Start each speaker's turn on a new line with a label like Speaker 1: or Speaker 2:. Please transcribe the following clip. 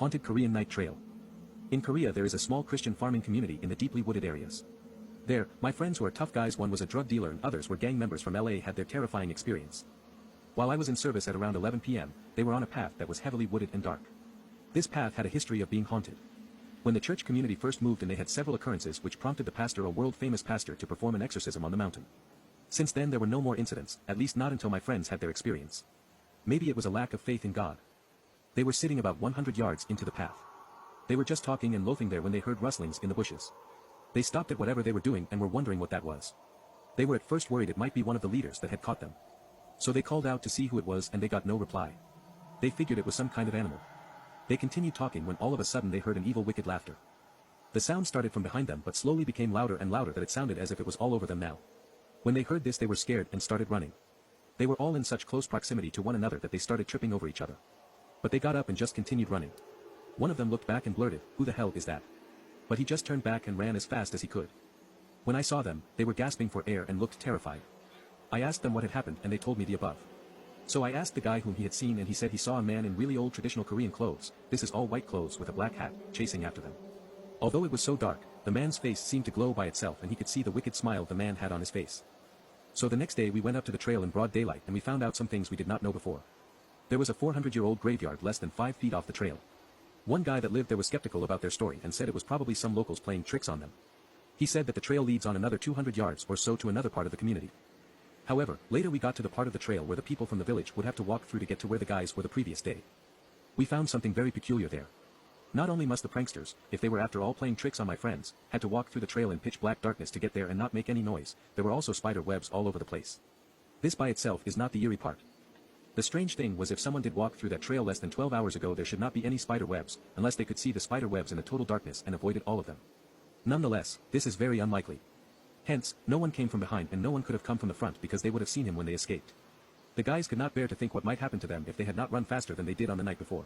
Speaker 1: Haunted Korean Night Trail. In Korea there is a small Christian farming community in the deeply wooded areas. There, my friends who are tough guys, one was a drug dealer and others were gang members from LA, had their terrifying experience. While I was in service at around 11 p.m., they were on a path that was heavily wooded and dark. This path had a history of being haunted. When the church community first moved in, they had several occurrences which prompted the pastor, a world-famous pastor, to perform an exorcism on the mountain. Since then there were no more incidents, at least not until my friends had their experience. Maybe it was a lack of faith in God. They were sitting about 100 yards into the path. They were just talking and loafing there when they heard rustlings in the bushes. They stopped at whatever they were doing and were wondering what that was. They were at first worried it might be one of the leaders that had caught them. So they called out to see who it was and they got no reply. They figured it was some kind of animal. They continued talking when all of a sudden they heard an evil, wicked laughter. The sound started from behind them but slowly became louder and louder, that it sounded as if it was all over them now. When they heard this they were scared and started running. They were all in such close proximity to one another that they started tripping over each other. But they got up and just continued running. One of them looked back and blurted, "Who the hell is that?" But he just turned back and ran as fast as he could. When I saw them, they were gasping for air and looked terrified. I asked them what had happened and they told me the above. So I asked the guy whom he had seen and he said he saw a man in really old traditional Korean clothes, this is all white clothes with a black hat, chasing after them. Although it was so dark, the man's face seemed to glow by itself and he could see the wicked smile the man had on his face. So the next day we went up to the trail in broad daylight and we found out some things we did not know before. There was a 400-year-old graveyard less than 5 feet off the trail. One guy that lived there was skeptical about their story and said it was probably some locals playing tricks on them. He said that the trail leads on another 200 yards or so to another part of the community. However, later we got to the part of the trail where the people from the village would have to walk through to get to where the guys were the previous day. We found something very peculiar there. Not only must the pranksters, if they were after all playing tricks on my friends, had to walk through the trail in pitch black darkness to get there and not make any noise, there were also spider webs all over the place. This by itself is not the eerie part. The strange thing was, if someone did walk through that trail less than 12 hours ago, there should not be any spider webs, unless they could see the spider webs in the total darkness and avoided all of them. Nonetheless, this is very unlikely. Hence, no one came from behind and no one could have come from the front because they would have seen him when they escaped. The guys could not bear to think what might happen to them if they had not run faster than they did on the night before.